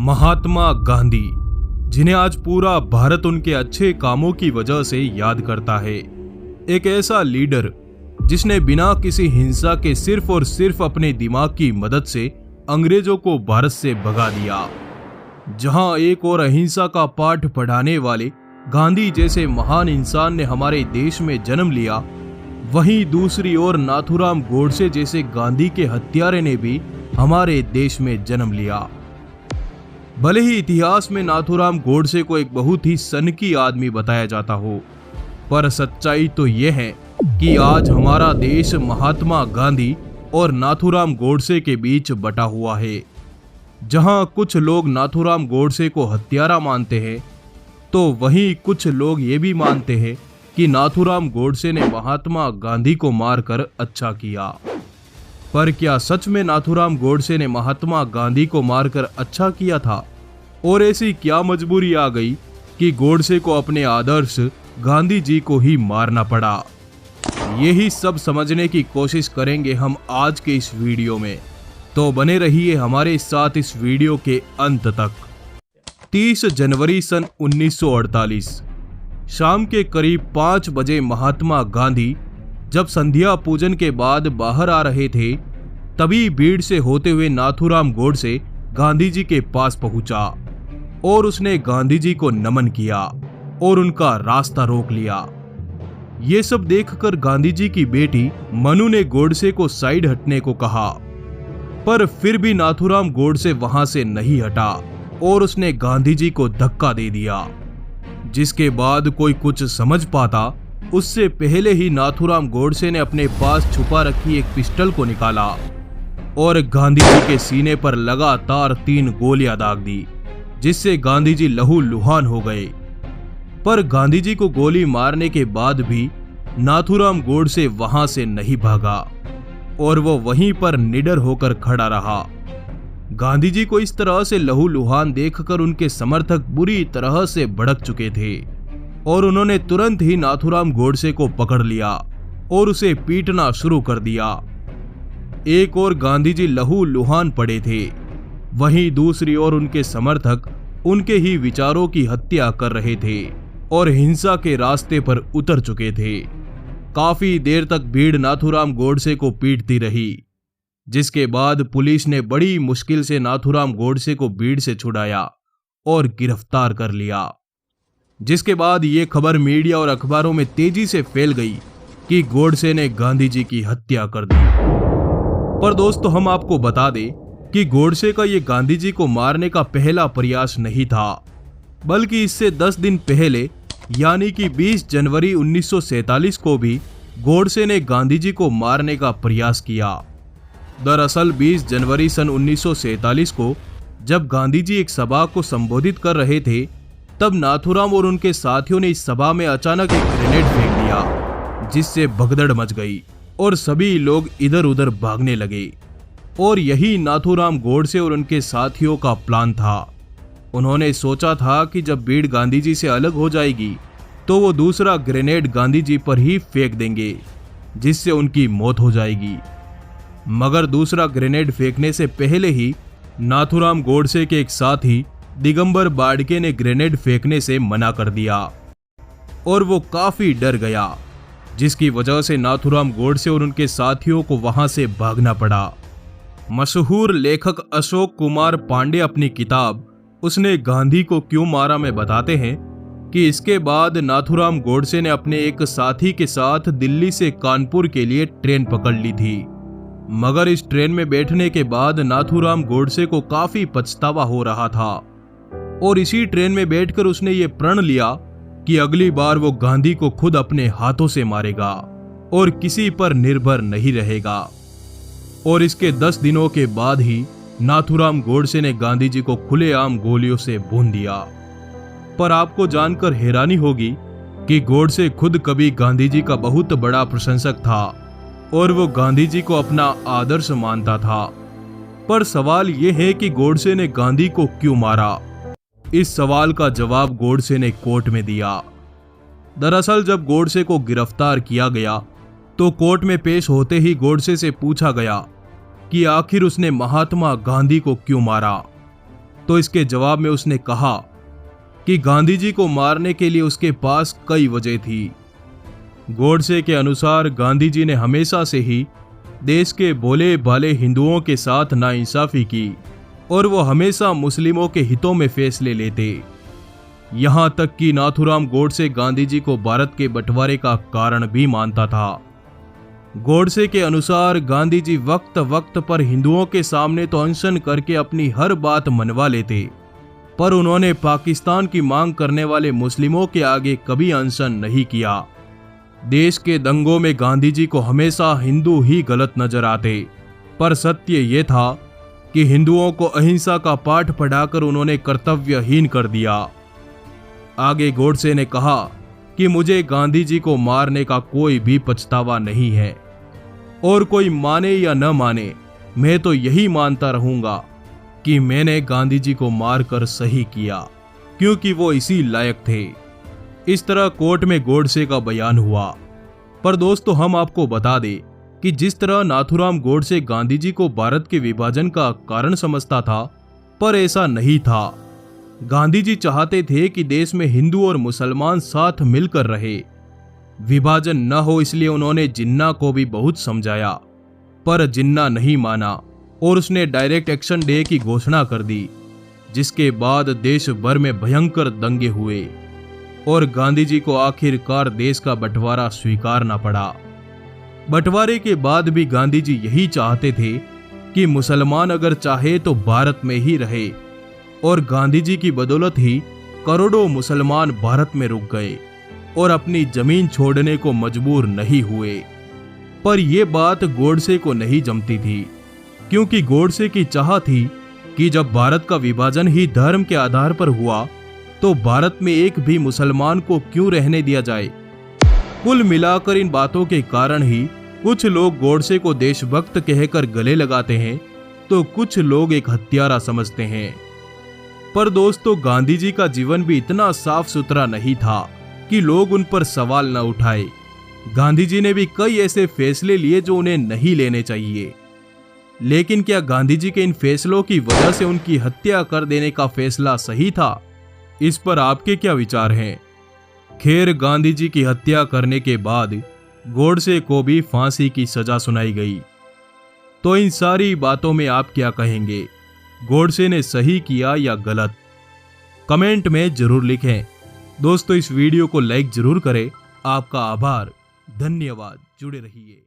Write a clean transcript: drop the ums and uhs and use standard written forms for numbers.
महात्मा गांधी, जिन्हें आज पूरा भारत उनके अच्छे कामों की वजह से याद करता है। एक ऐसा लीडर जिसने बिना किसी हिंसा के सिर्फ और सिर्फ अपने दिमाग की मदद से अंग्रेजों को भारत से भगा दिया। जहां एक और अहिंसा का पाठ पढ़ाने वाले गांधी जैसे महान इंसान ने हमारे देश में जन्म लिया, वहीं दूसरी ओर नाथूराम गोडसे जैसे गांधी के हत्यारे ने भी हमारे देश में जन्म लिया। भले ही इतिहास में नाथूराम गोडसे को एक बहुत ही सनकी आदमी बताया जाता हो, पर सच्चाई तो यह है कि आज हमारा देश महात्मा गांधी और नाथूराम गोडसे के बीच बटा हुआ है। जहां कुछ लोग नाथूराम गोडसे को हत्यारा मानते हैं, तो वहीं कुछ लोग ये भी मानते हैं कि नाथूराम गोडसे ने महात्मा गांधी को मारकर अच्छा किया। पर क्या सच में नाथूराम गोडसे ने महात्मा गांधी को मारकर अच्छा किया था? और ऐसी क्या मजबूरी आ गई कि गोडसे को अपने आदर्श गांधी जी को ही मारना पड़ा? यही सब समझने की कोशिश करेंगे हम आज के इस वीडियो में, तो बने रहिए हमारे साथ इस वीडियो के अंत तक। 30 जनवरी सन 1948 शाम के करीब 5 बजे महात्मा गांधी जब संध्या पूजन के बाद बाहर आ रहे थे, तभी भीड़ से होते हुए नाथूराम गोडसे गांधी जी के पास पहुंचा और उसने गांधी जी को नमन किया और उनका रास्ता रोक लिया। ये सब देखकर गांधी जी की बेटी मनु ने गोडसे को साइड हटने को कहा, पर फिर भी नाथूराम गोडसे वहां से नहीं हटा और उसने गांधी जी को धक्का दे दिया। जिसके बाद कोई कुछ समझ पाता उससे पहले ही नाथूराम गोडसे ने अपने पास छुपा रखी एक पिस्टल को निकाला और गांधी जी के सीने पर लगातार 3 गोलियां दाग दी, जिससे गांधी जी लहूलुहान हो गए। पर गांधी जी को गोली मारने के बाद भी नाथूराम गोडसे वहां से नहीं भागा और वो वहीं पर निडर होकर खड़ा रहा। गांधी जी को इस तरह से लहूलुहान देखकर उनके समर्थक बुरी तरह से भड़क चुके थे और उन्होंने तुरंत ही नाथूराम गोडसे को पकड़ लिया और उसे पीटना शुरू कर दिया। एक ओर गांधी जी लहूलुहान पड़े थे, वहीं दूसरी ओर उनके समर्थक उनके ही विचारों की हत्या कर रहे थे और हिंसा के रास्ते पर उतर चुके थे। काफी देर तक भीड़ नाथूराम गोडसे को पीटती रही, जिसके बाद पुलिस ने बड़ी मुश्किल से नाथूराम गोडसे को भीड़ से छुड़ाया और गिरफ्तार कर लिया। जिसके बाद ये खबर मीडिया और अखबारों में तेजी से फैल गई कि गोडसे ने गांधी जी की हत्या कर दी। पर दोस्तों, हम आपको बता दें कि गोडसे का ये गांधी जी को मारने का पहला प्रयास नहीं था, बल्कि इससे 10 दिन पहले यानी कि 20 जनवरी 1947 को भी गोडसे ने गांधी जी को मारने का प्रयास किया। दरअसल 20 जनवरी सन 1947 को जब गांधी जी एक सभा को संबोधित कर रहे थे, तब नाथूराम और उनके साथियों ने इस सभा में अचानक एक ग्रेनेड फेंक दिया, जिससे भगदड़ मच गई और सभी लोग इधर उधर भागने लगे। और यही नाथूराम गोडसे और उनके साथियों का प्लान था। उन्होंने सोचा था कि जब भीड़ गांधी जी से अलग हो जाएगी तो वो दूसरा ग्रेनेड गांधी जी पर ही फेंक देंगे, जिससे उनकी मौत हो जाएगी। मगर दूसरा ग्रेनेड फेंकने से पहले ही नाथूराम गोडसे के एक साथी दिगंबर बाड़के ने ग्रेनेड फेंकने से मना कर दिया और वो काफी डर गया, जिसकी वजह से नाथूराम गोडसे और उनके साथियों को वहां से भागना पड़ा। मशहूर लेखक अशोक कुमार पांडे अपनी किताब उसने गांधी को क्यों मारा में बताते हैं कि इसके बाद नाथूराम गोडसे ने अपने एक साथी के साथ दिल्ली से कानपुर के लिए ट्रेन पकड़ ली थी। मगर इस ट्रेन में बैठने के बाद नाथूराम गोडसे को काफी पछतावा हो रहा था और इसी ट्रेन में बैठकर उसने ये प्रण लिया कि अगली बार वो गांधी को खुद अपने हाथों से मारेगा और किसी पर निर्भर नहीं रहेगा। और इसके 10 दिनों के बाद ही नाथूराम गोडसे ने गांधी जी को खुलेआम गोलियों से भून दिया। पर आपको जानकर हैरानी होगी कि गोडसे खुद कभी गांधी जी का बहुत बड़ा प्रशंसक था और वो गांधी जी को अपना आदर्श मानता था। पर सवाल ये है कि गोडसे ने गांधी को क्यों मारा? इस सवाल का जवाब गोडसे ने कोर्ट में दिया। दरअसल जब गोडसे को गिरफ्तार किया गया तो कोर्ट में पेश होते ही गोडसे से पूछा गया कि आखिर उसने महात्मा गांधी को क्यों मारा। तो इसके जवाब में उसने कहा कि गांधी जी को मारने के लिए उसके पास कई वजह थी। गोडसे के अनुसार गांधी जी ने हमेशा से ही देश के भोले भाले हिंदुओं के साथ नाइंसाफी की और वो हमेशा मुस्लिमों के हितों में फैसले लेते। यहां तक कि नाथूराम गोडसे गांधी जी को भारत के बंटवारे का कारण भी मानता था। गोडसे के अनुसार गांधी जी वक्त वक्त पर हिंदुओं के सामने तो अनशन करके अपनी हर बात मनवा लेते, पर उन्होंने पाकिस्तान की मांग करने वाले मुस्लिमों के आगे कभी अनशन नहीं किया। देश के दंगों में गांधी जी को हमेशा हिंदू ही गलत नजर आते, पर सत्य ये था कि हिंदुओं को अहिंसा का पाठ पढ़ाकर उन्होंने कर्तव्यहीन कर दिया। आगे गोडसे ने कहा कि मुझे गांधी जी को मारने का कोई भी पछतावा नहीं है, और कोई माने या न माने, मैं तो यही मानता रहूंगा कि मैंने गांधी जी को मारकर सही किया, क्योंकि वो इसी लायक थे। इस तरह कोर्ट में गोडसे का बयान हुआ। पर दोस्तों, हम आपको बता दें कि जिस तरह नाथूराम गोडसे गांधी जी को भारत के विभाजन का कारण समझता था, पर ऐसा नहीं था। गांधी जी चाहते थे कि देश में हिंदू और मुसलमान साथ मिलकर रहे, विभाजन न हो, इसलिए उन्होंने जिन्ना को भी बहुत समझाया, पर जिन्ना नहीं माना और उसने डायरेक्ट एक्शन डे की घोषणा कर दी, जिसके बाद देश भर में भयंकर दंगे हुए और गांधी जी को आखिरकार देश का बंटवारा स्वीकारना पड़ा। बंटवारे के बाद भी गांधी जी यही चाहते थे कि मुसलमान अगर चाहे तो भारत में ही रहे, और गांधी जी की बदौलत ही करोड़ों मुसलमान भारत में रुक गए और अपनी जमीन छोड़ने को मजबूर नहीं हुए। पर यह बात गोडसे को नहीं जमती थी, क्योंकि गोडसे की चाह थी कि जब भारत का विभाजन ही धर्म के आधार पर हुआ तो भारत में एक भी मुसलमान को क्यों रहने दिया जाए। कुल मिलाकर इन बातों के कारण ही कुछ लोग गोडसे को देशभक्त कहकर गले लगाते हैं, तो कुछ लोग एक हत्यारा समझते हैं। पर दोस्तों, गांधी जी का जीवन भी इतना साफ सुथरा नहीं था कि लोग उन पर सवाल न उठाए। गांधी जी ने भी कई ऐसे फैसले लिए जो उन्हें नहीं लेने चाहिए, लेकिन क्या गांधी जी के इन फैसलों की वजह से उनकी हत्या कर देने का फैसला सही था? इस पर आपके क्या विचार हैं? खैर, गांधी जी की हत्या करने के बाद गोडसे को भी फांसी की सजा सुनाई गई। तो इन सारी बातों में आप क्या कहेंगे? गोडसे ने सही किया या गलत? कमेंट में जरूर लिखें। दोस्तों, इस वीडियो को लाइक जरूर करें। आपका आभार, धन्यवाद। जुड़े रहिए।